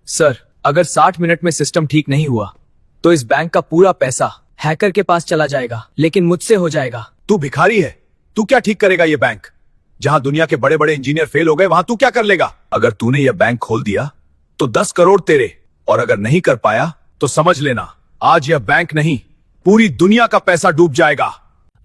Sir, अगर 60 minute में system ठीक नहीं हुआ तो इस बैंक का पूरा पैसा हैकर के पास चला जाएगा, लेकिन मुझसे हो जाएगा। तू भिखारी है। तू क्या ठीक करेगा ये बैंक? जहां दुनिया के बड़े बड़े इंजीनियर फेल हो गए वहां तू क्या कर लेगा? अगर तूने ये बैंक खोल दिया तो 10 करोड़ तेरे, और अगर नहीं कर पाया तो समझ लेना आज यह बैंक नहीं पूरी दुनिया का पैसा डूब जाएगा।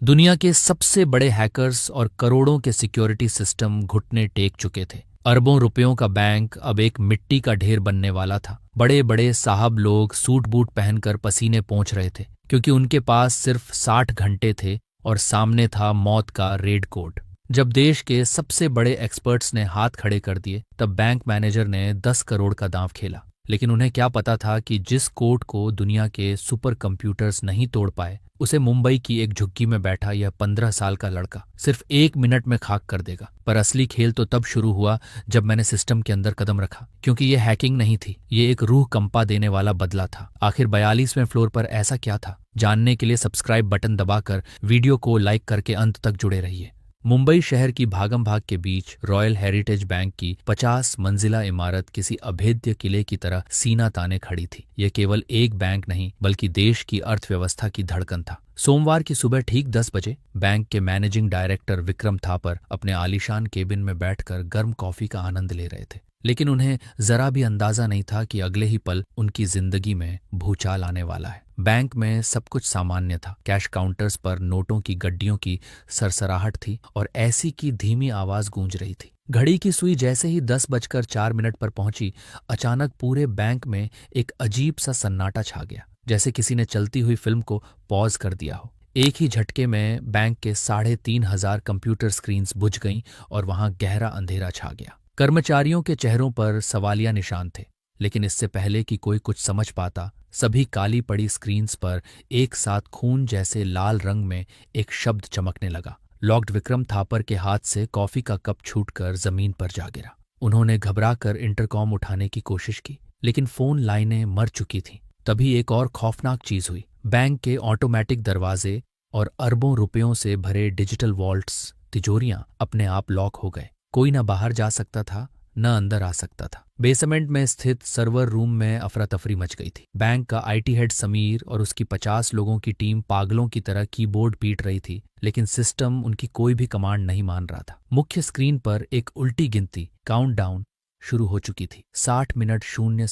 दुनिया के सबसे बड़े हैकर्स और करोड़ों के सिक्योरिटी सिस्टम घुटने टेक चुके थे। अरबों रुपयों का बैंक अब एक मिट्टी का ढेर बनने वाला था। बड़े बड़े साहब लोग सूट बूट पहनकर पसीने पोंछ रहे थे, क्योंकि उनके पास सिर्फ 60 घंटे थे और सामने था मौत का रेड कोड। जब देश के सबसे बड़े एक्सपर्ट्स ने हाथ खड़े कर दिए, तब बैंक मैनेजर ने 10 करोड़ का दांव खेला। लेकिन उन्हें क्या पता था कि जिस कोड को दुनिया के सुपर कंप्यूटर्स नहीं तोड़ पाए, उसे मुंबई की एक झुग्गी में बैठा यह 15 साल का लड़का सिर्फ 1 मिनट में खाक कर देगा। पर असली खेल तो तब शुरू हुआ जब मैंने सिस्टम के अंदर कदम रखा, क्योंकि ये हैकिंग नहीं थी, ये एक रूह कंपा देने वाला बदला था। आखिर 42वें फ्लोर पर ऐसा क्या था? जानने के लिए सब्सक्राइब बटन दबाकर वीडियो को लाइक करके अंत तक जुड़े रहिए। मुंबई शहर की भागम भाग के बीच रॉयल हेरिटेज बैंक की 50 मंजिला इमारत किसी अभेद्य किले की तरह सीना ताने खड़ी थी। यह केवल एक बैंक नहीं, बल्कि देश की अर्थव्यवस्था की धड़कन था। सोमवार की सुबह ठीक 10 बजे बैंक के मैनेजिंग डायरेक्टर विक्रम थापर अपने आलीशान केबिन में बैठकर गर्म कॉफी का आनंद ले रहे थे। लेकिन उन्हें जरा भी अंदाजा नहीं था कि अगले ही पल उनकी जिंदगी में भूचाल आने वाला है। बैंक में सब कुछ सामान्य था। कैश काउंटर्स पर नोटों की गड्डियों की सरसराहट थी और ऐसी की धीमी आवाज गूंज रही थी। घड़ी की सुई जैसे ही 10:04 पर पहुंची, अचानक पूरे बैंक में एक अजीब सा सन्नाटा छा गया, जैसे किसी ने चलती हुई फिल्म को पॉज कर दिया हो। एक ही झटके में बैंक के 3,500 कंप्यूटर स्क्रीन्स बुझ गईं और वहां गहरा अंधेरा छा गया। कर्मचारियों के चेहरों पर सवालिया निशान थे, लेकिन इससे पहले कि कोई कुछ समझ पाता, सभी काली पड़ी स्क्रीन्स पर एक साथ खून जैसे लाल रंग में एक शब्द चमकने लगा। लॉक्ड। विक्रम थापर के हाथ से कॉफी का कप छूटकर जमीन पर जा गिरा। उन्होंने घबराकर इंटरकॉम उठाने की कोशिश की, लेकिन फोन लाइनें मर चुकी थीं। तभी एक और खौफनाक चीज हुई। बैंक के ऑटोमेटिक दरवाजे और अरबों रुपयों से भरे डिजिटल वॉल्ट्स, तिजोरियां अपने आप लॉक हो गए। कोई न बाहर जा सकता था, न अंदर आ सकता था। बेसमेंट में स्थित सर्वर रूम में अफरा तफरी मच गई थी। बैंक का आईटी हेड समीर और उसकी 50 लोगों की टीम पागलों की तरह कीबोर्ड पीट रही थी, लेकिन सिस्टम उनकी कोई भी कमांड नहीं मान रहा था। मुख्य स्क्रीन पर एक उल्टी गिनती काउंटडाउन शुरू हो चुकी थी। 60 मिनट 0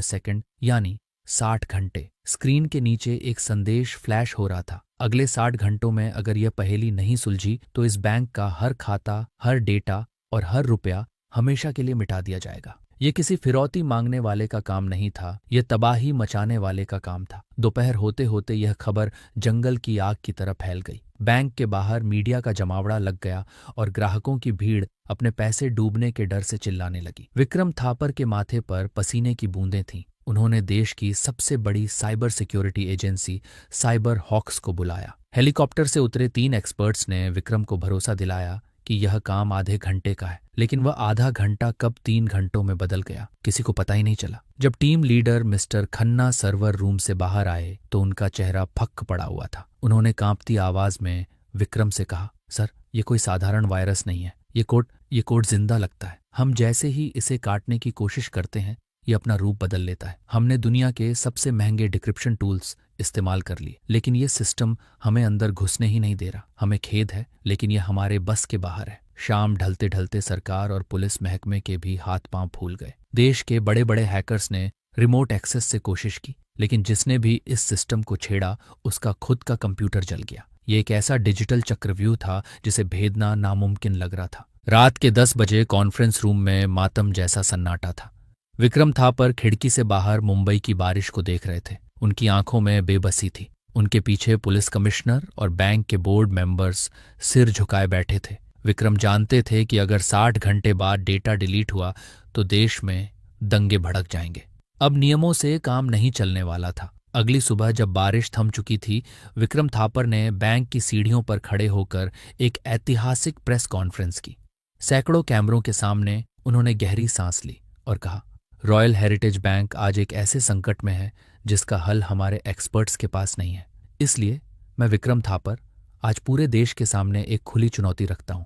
सेकंड यानी 60 घंटे। स्क्रीन के नीचे एक संदेश फ्लैश हो रहा था। अगले 60 घंटों में अगर यह पहेली नहीं सुलझी तो इस बैंक का हर खाता, हर डेटा और हर रुपया हमेशा के लिए मिटा दिया जाएगा। ये किसी फिरौती मांगने वाले का काम नहीं था, यह तबाही मचाने वाले का काम था। दोपहर होते होते यह खबर जंगल की आग की तरह फैल गई। बैंक के बाहर मीडिया का जमावड़ा लग गया और ग्राहकों की भीड़ अपने पैसे डूबने के डर से चिल्लाने लगी। विक्रम थापर के माथे पर पसीने की बूंदें थीं। उन्होंने देश की सबसे बड़ी cyber security agency cyber hawks को बुलाया। हेलीकॉप्टर से उतरे 3 एक्सपर्ट्स ने विक्रम को भरोसा दिलाया कि यह काम आधे घंटे का है, लेकिन वह आधा घंटा कब 3 घंटों में बदल गया, किसी को पता ही नहीं चला। जब team leader mister Khanna server room से बाहर आए तो उनका चेहरा फक्क पड़ा हुआ था। उन्होंने कांपती आवाज में विक्रम से कहा, सर, ये कोई साधारण वायरस नहीं है। ये कोड जिंदा लगता है। हम जैसे ही इसे काटने की कोशिश करते हैं, ये अपना रूप बदल लेता है। हमने दुनिया के सबसे महंगे डिक्रिप्शन टूल्स इस्तेमाल कर लिए, लेकिन ये सिस्टम हमें अंदर घुसने ही नहीं दे रहा। हमें खेद है, लेकिन ये हमारे बस के बाहर है। शाम ढलते ढलते सरकार और पुलिस महकमे के भी हाथ पांव फूल गए। देश के बड़े बड़े हैकर्स ने रिमोट एक्सेस से कोशिश की, लेकिन जिसने भी इस सिस्टम को छेड़ा उसका खुद का कंप्यूटर जल गया। ये एक ऐसा डिजिटल चक्रव्यूह था जिसे भेदना नामुमकिन लग रहा था। रात के 10 बजे कॉन्फ्रेंस रूम में मातम जैसा सन्नाटा था। विक्रम थापर खिड़की से बाहर मुंबई की बारिश को देख रहे थे। उनकी आंखों में बेबसी थी। उनके पीछे पुलिस कमिश्नर और बैंक के बोर्ड मेंबर्स सिर झुकाए बैठे थे। विक्रम जानते थे कि अगर 60 घंटे बाद डेटा डिलीट हुआ तो देश में दंगे भड़क जाएंगे। अब नियमों से काम नहीं चलने वाला था। अगली सुबह जब बारिश थम चुकी थी, विक्रम थापर ने बैंक की सीढ़ियों पर खड़े होकर एक ऐतिहासिक प्रेस कॉन्फ्रेंस की। सैकड़ों कैमरों के सामने उन्होंने गहरी सांस ली और कहा, रॉयल हेरिटेज बैंक आज एक ऐसे संकट में है जिसका हल हमारे एक्सपर्ट्स के पास नहीं है। इसलिए मैं विक्रम थापर आज पूरे देश के सामने एक खुली चुनौती रखता हूं।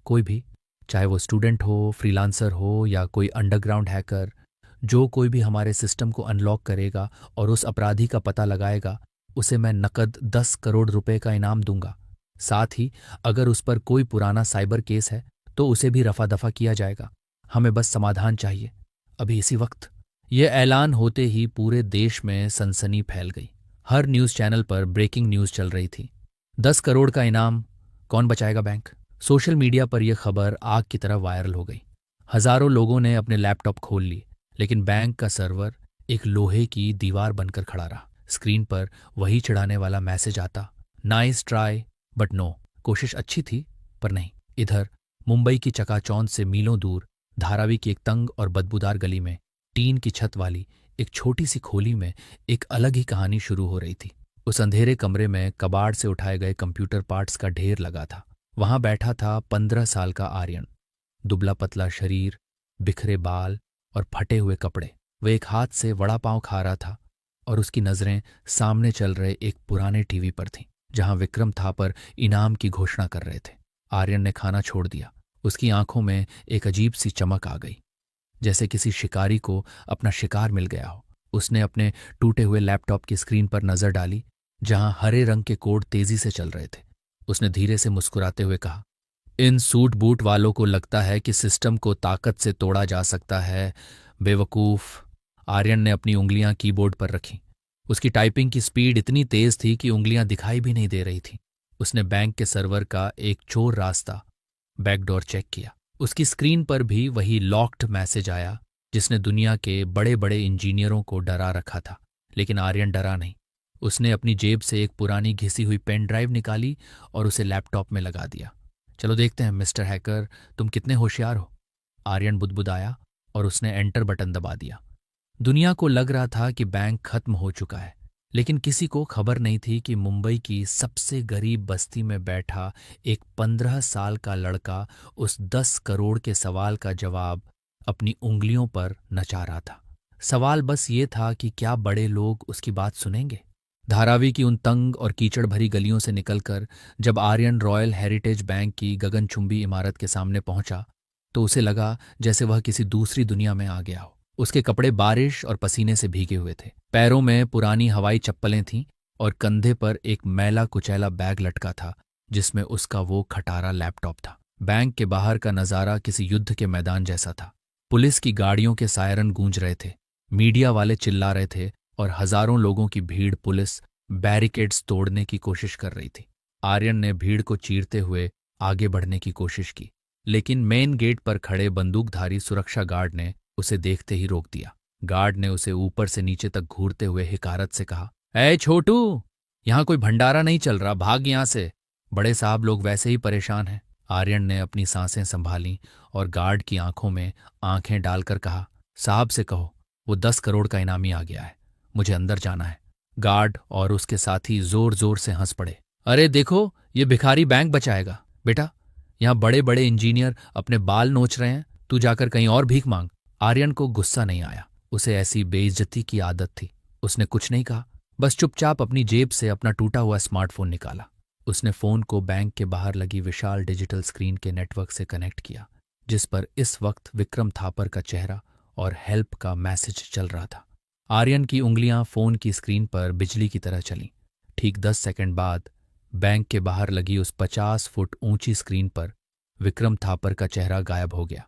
कोई भी, चाहे वो स्टूडेंट हो, फ्रीलांसर हो या कोई अंडरग्राउंड हैकर, जो कोई भी हमारे सिस्टम को अनलॉक करेगा और उस अपराधी का पता लगाएगा, उसे मैं नकद 10 करोड़ रुपए का इनाम दूंगा। साथ ही अगर उस पर कोई पुराना साइबर केस है तो उसे भी रफा दफा किया जाएगा। हमें बस समाधान चाहिए, अभी इसी वक्त। यह ऐलान होते ही पूरे देश में सनसनी फैल गई। हर न्यूज़ चैनल पर ब्रेकिंग न्यूज़ चल रही थी। 10 करोड़ का इनाम, कौन बचाएगा बैंक? सोशल मीडिया पर यह खबर आग की तरह वायरल हो गई। हजारों लोगों ने अपने लैपटॉप खोल लिए, लेकिन बैंक का सर्वर एक लोहे की दीवार बनकर खड़ा रहा। स्क्रीन पर वही चिढ़ाने वाला मैसेज आता, नाइस ट्राई बट नो। कोशिश अच्छी थी पर नहीं। इधर मुंबई की चकाचौंध से मीलों दूर धारावी की एक तंग और बदबूदार गली में टीन की छत वाली एक छोटी सी खोली में एक अलग ही कहानी शुरू हो रही थी। उस अंधेरे कमरे में कबाड़ से उठाए गए कंप्यूटर पार्ट्स का ढेर लगा था। वहां बैठा था 15 साल का आर्यन। दुबला पतला शरीर, बिखरे बाल और फटे हुए कपड़े। वह एक हाथ से वड़ा पांव खा रहा था और उसकी नजरें सामने चल रहे एक पुराने टीवी पर थीं, जहां विक्रम थापर इनाम की घोषणा कर रहे थे। आर्यन ने खाना छोड़ दिया। उसकी आंखों में एक अजीब सी चमक आ गई, जैसे किसी शिकारी को अपना शिकार मिल गया हो। उसने अपने टूटे हुए लैपटॉप की स्क्रीन पर नजर डाली, जहां हरे रंग के कोड तेजी से चल रहे थे। उसने धीरे से मुस्कुराते हुए कहा, इन सूट बूट वालों को लगता है कि सिस्टम को ताकत से तोड़ा जा सकता है, बेवकूफ। आर्यन ने अपनी उंगलियां कीबोर्ड पर रखीं। उसकी टाइपिंग की स्पीड इतनी तेज थी कि उंगलियां दिखाई भी नहीं दे रही थीं। उसने बैंक के सर्वर का एक चोर रास्ता, बैकडोर चेक किया। उसकी स्क्रीन पर भी वही लॉक्ड मैसेज आया जिसने दुनिया के बड़े बड़े इंजीनियरों को डरा रखा था। लेकिन आर्यन डरा नहीं। उसने अपनी जेब से एक पुरानी घिसी हुई पेन ड्राइव निकाली और उसे लैपटॉप में लगा दिया। चलो देखते हैं मिस्टर हैकर, तुम कितने होशियार हो। आर्यन बुदबुदाया और उसने एंटर बटन दबा दिया। दुनिया को लग रहा था कि बैंक खत्म हो चुका है, लेकिन किसी को खबर नहीं थी कि मुंबई की सबसे गरीब बस्ती में बैठा एक 15 साल का लड़का उस 10 करोड़ के सवाल का जवाब अपनी उंगलियों पर नचा रहा था। सवाल बस ये था कि क्या बड़े लोग उसकी बात सुनेंगे। धारावी की उन तंग और कीचड़ भरी गलियों से निकलकर जब आर्यन रॉयल हेरिटेज बैंक की गगनचुंबी इमारत के सामने पहुंचा तो उसे लगा जैसे वह किसी दूसरी दुनिया में आ गया हो। उसके कपड़े बारिश और पसीने से भीगे हुए थे। पैरों में पुरानी हवाई चप्पलें थीं और कंधे पर एक मैला कुचैला बैग लटका था जिसमें उसका वो खटारा लैपटॉप था। बैंक के बाहर का नज़ारा किसी युद्ध के मैदान जैसा था। पुलिस की गाड़ियों के सायरन गूंज रहे थे, मीडिया वाले चिल्ला रहे थे और हजारों लोगों की भीड़ पुलिस बैरिकेड्स तोड़ने की कोशिश कर रही थी। आर्यन ने भीड़ को चीरते हुए आगे बढ़ने की कोशिश की, लेकिन मेन गेट पर खड़े बंदूकधारी सुरक्षा गार्ड ने उसे देखते ही रोक दिया। गार्ड ने उसे ऊपर से नीचे तक घूरते हुए हिकारत से कहा, ऐ छोटू, यहां कोई भंडारा नहीं चल रहा, भाग यहां से। बड़े साहब लोग वैसे ही परेशान हैं। आर्यन ने अपनी सांसें संभाली और गार्ड की आंखों में आंखें डालकर कहा, साहब से कहो वो 10 करोड़ का इनामी आ गया है, मुझे अंदर जाना है। गार्ड और उसके साथी जोर जोर से हंस पड़े। अरे देखो, ये भिखारी बैंक बचाएगा। बेटा, यहां बड़े बड़े इंजीनियर अपने बाल नोच रहे हैं, तू जाकर कहीं और भीख मांग। आर्यन को गुस्सा नहीं आया, उसे ऐसी बेइज्जती की आदत थी। उसने कुछ नहीं कहा, बस चुपचाप अपनी जेब से अपना टूटा हुआ स्मार्टफोन निकाला। उसने फोन को बैंक के बाहर लगी विशाल डिजिटल स्क्रीन के नेटवर्क से कनेक्ट किया, जिस पर इस वक्त विक्रम थापर का चेहरा और हेल्प का मैसेज चल रहा था। आर्यन की उंगलियां फोन की स्क्रीन पर बिजली की तरह चलीं। ठीक 10 सेकंड बाद बैंक के बाहर लगी उस 50 फुट ऊंची स्क्रीन पर विक्रम थापर का चेहरा गायब हो गया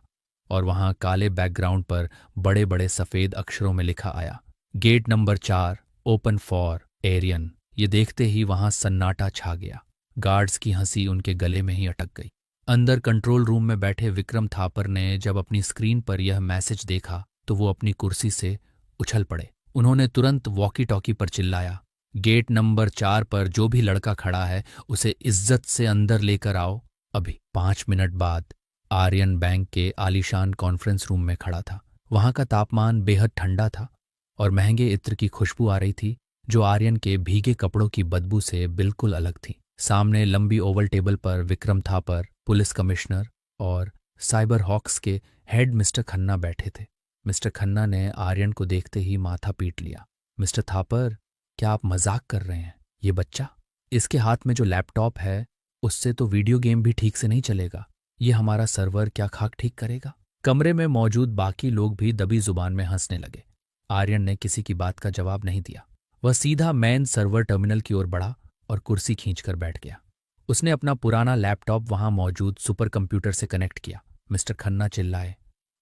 और वहां काले बैकग्राउंड पर बड़े बड़े सफेद अक्षरों में लिखा आया, gate number 4 open for Aryan. ये देखते ही वहां सन्नाटा छा गया। गार्ड्स की हंसी उनके गले में ही अटक गई। अंदर कंट्रोल रूम में बैठे विक्रम थापर ने जब अपनी स्क्रीन पर यह मैसेज देखा तो वो अपनी कुर्सी से उछल पड़े। उन्होंने तुरंत वॉकी टॉकी पर चिल्लाया, गेट नंबर 4 पर जो भी लड़का खड़ा है उसे इज्जत से अंदर लेकर आओ अभी। 5 मिनट बाद आर्यन बैंक के आलीशान कॉन्फ्रेंस रूम में खड़ा था। वहां का तापमान बेहद ठंडा था और महंगे इत्र की खुशबू आ रही थी जो आर्यन के भीगे कपड़ों की बदबू से बिल्कुल अलग थी। सामने लंबी ओवल टेबल पर विक्रम थापर, पुलिस कमिश्नर और साइबर हॉक्स के हेड मिस्टर खन्ना बैठे थे। मिस्टर खन्ना ने आर्यन को देखते ही माथा पीट लिया। मिस्टर थापर, क्या आप मजाक कर रहे हैं? ये बच्चा, इसके हाथ में जो लैपटॉप है उससे तो वीडियो गेम भी ठीक से नहीं चलेगा। ये हमारा सर्वर क्या खाक ठीक करेगा? कमरे में मौजूद बाकी लोग भी दबी जुबान में हंसने लगे। आर्यन ने किसी की बात का जवाब नहीं दिया। वह सीधा मेन सर्वर टर्मिनल की ओर बढ़ा और कुर्सी खींचकर बैठ गया। उसने अपना पुराना लैपटॉप वहां मौजूद सुपर कंप्यूटर से कनेक्ट किया। मिस्टर खन्ना चिल्लाए,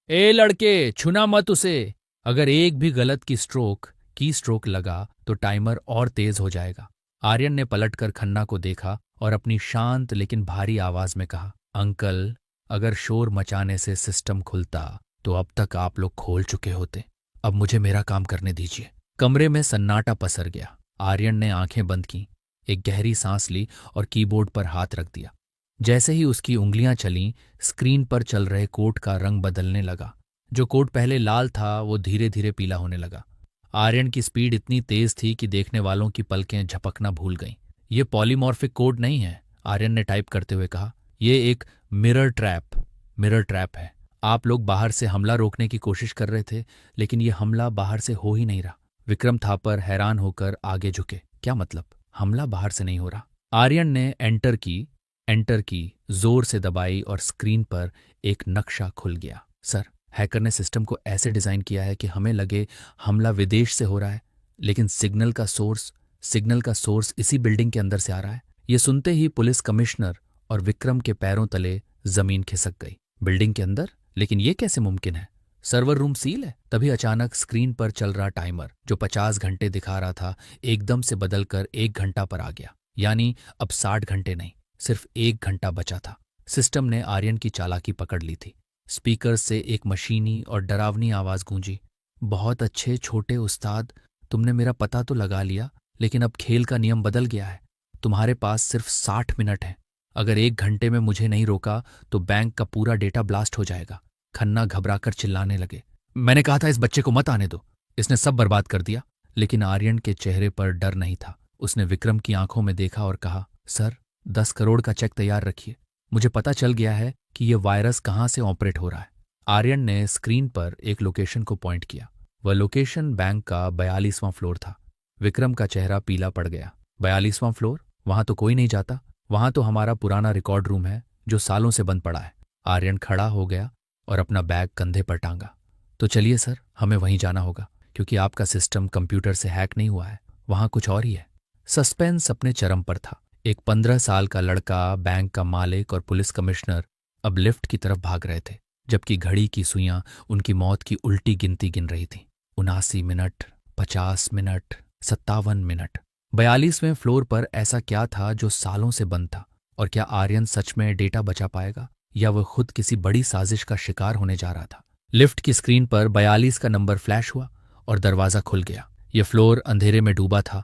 ए लड़के, छूना मत उसे। अगर एक भी गलत की स्ट्रोक लगा तो टाइमर और तेज हो जाएगा। आर्यन ने पलटकर खन्ना को देखा और अपनी शांत लेकिन भारी आवाज में कहा, अंकल, अगर शोर मचाने से सिस्टम खुलता तो अब तक आप लोग खोल चुके होते। अब मुझे मेरा काम करने दीजिए। कमरे में सन्नाटा पसर गया। आर्यन ने आंखें बंद की, एक गहरी सांस ली और कीबोर्ड पर हाथ रख दिया। जैसे ही उसकी उंगलियां चलीं, स्क्रीन पर चल रहे कोड का रंग बदलने लगा। जो कोड पहले लाल था वो धीरे धीरे पीला होने लगा। आर्यन की स्पीड इतनी तेज थी कि देखने वालों की पलकें झपकना भूल गईं। ये पॉलीमॉर्फिक कोड नहीं है, आर्यन ने टाइप करते हुए कहा। ये एक मिरर ट्रैप है। आप लोग बाहर से हमला रोकने की कोशिश कर रहे थे, लेकिन ये हमला बाहर से हो ही नहीं रहा। विक्रम थापर हैरान होकर आगे झुके। क्या मतलब? हमला बाहर से नहीं हो रहा? आर्यन ने एंटर की जोर से दबाई और स्क्रीन पर एक नक्शा खुल गया। सर, हैकर ने सिस्टम को ऐसे डिजाइन किया है कि हमें लगे हमला विदेश से हो रहा है, लेकिन सिग्नल का सोर्स इसी बिल्डिंग के अंदर से आ रहा है। ये सुनते ही पुलिस कमिश्नर और विक्रम के पैरों तले जमीन खिसक गई। बिल्डिंग के अंदर? लेकिन ये कैसे मुमकिन है? सर्वर रूम सील है। तभी अचानक स्क्रीन पर चल रहा टाइमर, जो 50 घंटे दिखा रहा था, एकदम से बदलकर 1 घंटा पर आ गया। यानी अब 60 घंटे नहीं, सिर्फ 1 घंटा बचा था। सिस्टम ने आर्यन की चालाकी पकड़ ली थी। स्पीकर से एक मशीनी और डरावनी आवाज गूंजी, बहुत अच्छे छोटे उस्ताद, तुमने मेरा पता तो लगा लिया, लेकिन अब खेल का नियम बदल गया है। तुम्हारे पास सिर्फ 60 मिनट हैं। अगर 1 घंटे में मुझे नहीं रोका तो बैंक का पूरा डेटा ब्लास्ट हो जाएगा। खन्ना घबराकर चिल्लाने लगे, मैंने कहा था इस बच्चे को मत आने दो, इसने सब बर्बाद कर दिया। लेकिन आर्यन के चेहरे पर डर नहीं था। उसने विक्रम की आंखों में देखा और कहा, सर, 10 करोड़ का चेक तैयार रखिए। मुझे पता चल गया है कि यह वायरस कहाँ से ऑपरेट हो रहा है। आर्यन ने स्क्रीन पर एक लोकेशन को पॉइंट किया। वह लोकेशन बैंक का 42वां फ्लोर था। विक्रम का चेहरा पीला पड़ गया। 42वां फ्लोर? वहां तो कोई नहीं जाता। वहां तो हमारा पुराना रिकॉर्ड रूम है, जो सालों से बंद पड़ा है। आर्यन खड़ा हो गया और अपना बैग कंधे पर टांगा। तो चलिए सर, हमें वहीं जाना होगा, क्योंकि आपका सिस्टम कंप्यूटर से हैक नहीं हुआ है, वहां कुछ और ही है। सस्पेंस अपने चरम पर था। एक 15 साल का लड़का, बैंक का मालिक और पुलिस कमिश्नर अब लिफ्ट की तरफ भाग रहे थे, जबकि घड़ी की सुइयां उनकी मौत की उल्टी गिनती गिन रही थी। 79 मिनट, 50 मिनट, 57 मिनट। 42वें फ्लोर पर ऐसा क्या था जो सालों से बंद था? और क्या आर्यन सच में डेटा बचा पाएगा, या वह खुद किसी बड़ी साजिश का शिकार होने जा रहा था? लिफ्ट की स्क्रीन पर 42 का नंबर फ्लैश हुआ और दरवाजा खुल गया। यह फ्लोर अंधेरे में डूबा था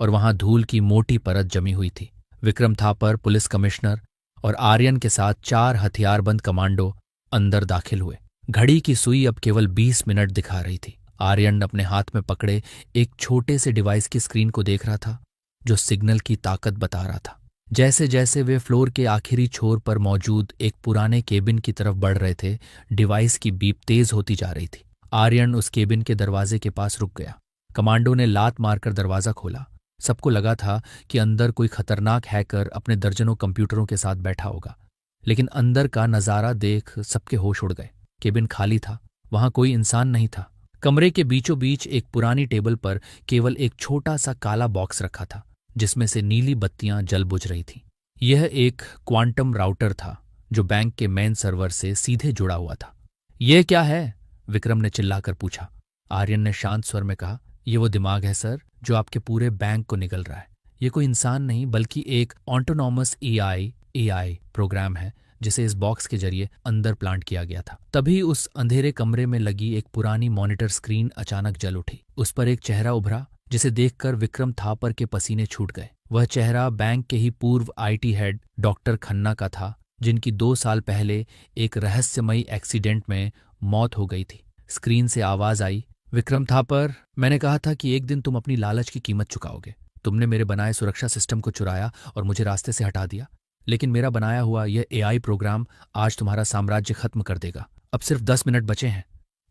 और वहां धूल की मोटी परत जमी हुई थी। विक्रम थापर, पुलिस कमिश्नर और आर्यन के साथ 4 हथियारबंद कमांडो अंदर दाखिल हुए। घड़ी की सुई अब केवल 20 मिनट दिखा रही थी। आर्यन अपने हाथ में पकड़े एक छोटे से डिवाइस की स्क्रीन को देख रहा था, जो सिग्नल की ताकत बता रहा था। जैसे जैसे वे फ्लोर के आखिरी छोर पर मौजूद एक पुराने केबिन की तरफ बढ़ रहे थे, डिवाइस की बीप तेज होती जा रही थी। आर्यन उस केबिन के दरवाजे के पास रुक गया। कमांडो ने लात मारकर दरवाजा खोला। सबको लगा था कि अंदर कोई खतरनाक हैकर अपने दर्जनों कंप्यूटरों के साथ बैठा होगा, लेकिन अंदर का नजारा देख सबके होश उड़ गए। केबिन खाली था, वहां कोई इंसान नहीं था। कमरे के बीचों बीच एक पुरानी टेबल पर केवल एक छोटा सा काला बॉक्स रखा था, जिसमें से नीली बत्तियां जल बुझ रही थीं। यह एक क्वांटम राउटर था, जो बैंक के मेन सर्वर से सीधे जुड़ा हुआ था। यह क्या है? विक्रम ने चिल्लाकर पूछा। आर्यन ने शांत स्वर में कहा, यह वो दिमाग है सर, जो आपके पूरे बैंक को निगल रहा है। यह कोई इंसान नहीं, बल्कि एक ऑटोनॉमस एआई प्रोग्राम है, जिसे इस बॉक्स के जरिए अंदर प्लांट किया गया था। तभी उस अंधेरे कमरे में लगी एक पुरानी मॉनिटर स्क्रीन अचानक जल उठी। उस पर एक चेहरा उभरा, जिसे देखकर विक्रम थापर के पसीने छूट गए। वह चेहरा बैंक के ही पूर्व आईटी हेड डॉक्टर खन्ना का था, जिनकी 2 साल पहले एक रहस्यमयी एक्सीडेंट में मौत हो गई थी। स्क्रीन से आवाज आई, विक्रम थापर, मैंने कहा था कि एक दिन तुम अपनी लालच की कीमत चुकाओगे। तुमने मेरे बनाए सुरक्षा सिस्टम को चुराया और मुझे रास्ते से हटा दिया, लेकिन मेरा बनाया हुआ यह एआई प्रोग्राम आज तुम्हारा साम्राज्य खत्म कर देगा। अब सिर्फ 10 मिनट बचे हैं।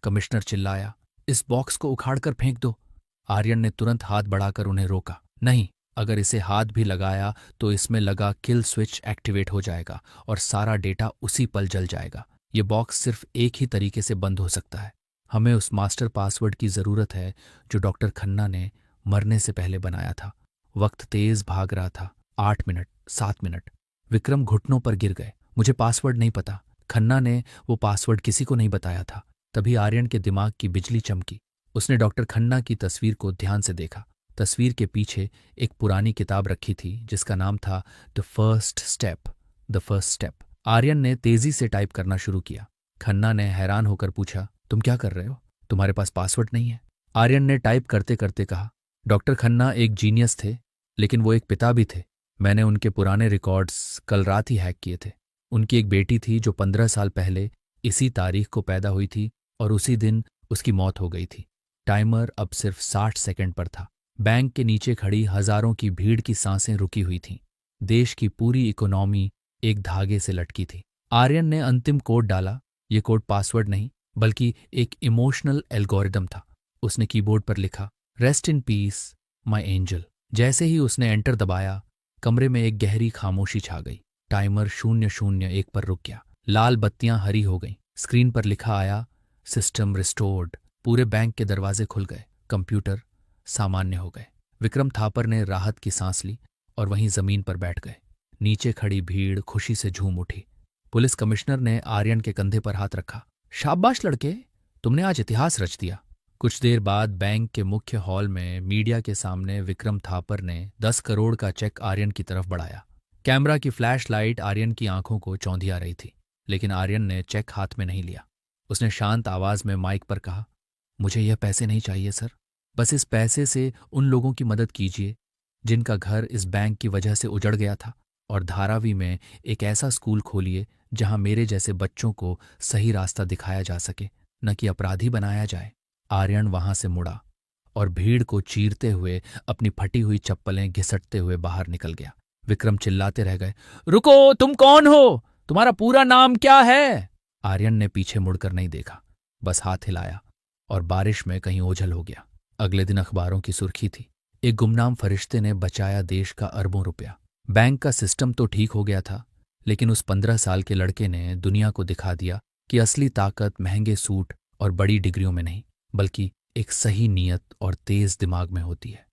कमिश्नर चिल्लाया, इस बॉक्स को उखाड़ कर फेंक दो। आर्यन ने तुरंत हाथ बढ़ाकर उन्हें रोका। नहीं, अगर इसे हाथ भी लगाया तो इसमें लगा किल स्विच एक्टिवेट हो जाएगा और सारा डेटा उसी पल जल जाएगा। ये बॉक्स सिर्फ एक ही तरीके से बंद हो सकता है। हमें उस मास्टर पासवर्ड की ज़रूरत है जो डॉक्टर खन्ना ने मरने से पहले बनाया था। वक्त तेज भाग रहा था। 8 मिनट, 7 मिनट। विक्रम घुटनों पर गिर गए। मुझे पासवर्ड नहीं पता। खन्ना ने वो पासवर्ड किसी को नहीं बताया था। तभी आर्यन के दिमाग की बिजली चमकी। उसने डॉक्टर खन्ना की तस्वीर को ध्यान से देखा। तस्वीर के पीछे एक पुरानी किताब रखी थी जिसका नाम था the first step. The first step. Aryan ने तेजी से टाइप करना शुरू किया। खन्ना ने हैरान होकर पूछा, तुम क्या कर रहे हो? तुम्हारे पास पासवर्ड नहीं है? आर्यन ने टाइप करते करते कहा, डॉक्टर खन्ना एक जीनियस थे, लेकिन वो एक पिता भी थे। मैंने उनके पुराने रिकॉर्ड्स कल रात ही हैक किए थे। उनकी एक बेटी थी जो 15 साल पहले इसी तारीख को पैदा हुई थी और उसी दिन उसकी मौत हो गई थी। टाइमर अब सिर्फ 60 सेकंड पर था। बैंक के नीचे खड़ी हजारों की भीड़ की सांसें रुकी हुई थीं। देश की पूरी इकोनॉमी एक धागे से लटकी थी। आर्यन ने अंतिम कोड डाला। ये कोड पासवर्ड नहीं बल्कि एक इमोशनल एल्गोरिदम था। उसने कीबोर्ड पर लिखा, rest in peace my angel. जैसे ही उसने एंटर दबाया, कमरे में एक गहरी खामोशी छा गई। टाइमर 001 पर रुक गया। लाल बत्तियां हरी हो गईं। स्क्रीन पर लिखा आया, सिस्टम रिस्टोर्ड। पूरे बैंक के दरवाजे खुल गए। कंप्यूटर सामान्य हो गए। विक्रम थापर ने राहत की सांस ली और वहीं जमीन पर बैठ गए। नीचे खड़ी भीड़ खुशी से झूम उठी। पुलिस कमिश्नर ने आर्यन के कंधे पर हाथ रखा। शाबाश लड़के, तुमने आज इतिहास रच दिया। कुछ देर बाद बैंक के मुख्य हॉल में मीडिया के सामने विक्रम थापर ने 10 करोड़ का चेक आर्यन की तरफ बढ़ाया। कैमरा की फ्लैश लाइट आर्यन की आंखों को चौंधिया रही थी, लेकिन आर्यन ने चेक हाथ में नहीं लिया। उसने शांत आवाज में माइक पर कहा, मुझे यह पैसे नहीं चाहिए सर। बस इस पैसे से उन लोगों की मदद कीजिए जिनका घर इस बैंक की वजह से उजड़ गया था, और धारावी में एक ऐसा स्कूल खोलिए जहां मेरे जैसे बच्चों को सही रास्ता दिखाया जा सके, न कि अपराधी बनाया जाए। आर्यन वहां से मुड़ा और भीड़ को चीरते हुए अपनी फटी हुई चप्पलें घिसटते हुए बाहर निकल गया। विक्रम चिल्लाते रह गए, रुको, तुम कौन हो? तुम्हारा पूरा नाम क्या है? आर्यन ने पीछे मुड़कर नहीं देखा, बस हाथ हिलाया और बारिश में कहीं ओझल हो गया। अगले दिन अखबारों की सुर्खी थी, एक गुमनाम फरिश्ते ने बचाया देश का अरबों रुपया। बैंक का सिस्टम तो ठीक हो गया था, लेकिन उस 15 साल के लड़के ने दुनिया को दिखा दिया कि असली ताकत महंगे सूट और बड़ी डिग्रियों में नहीं, बल्कि एक सही नीयत और तेज दिमाग में होती है।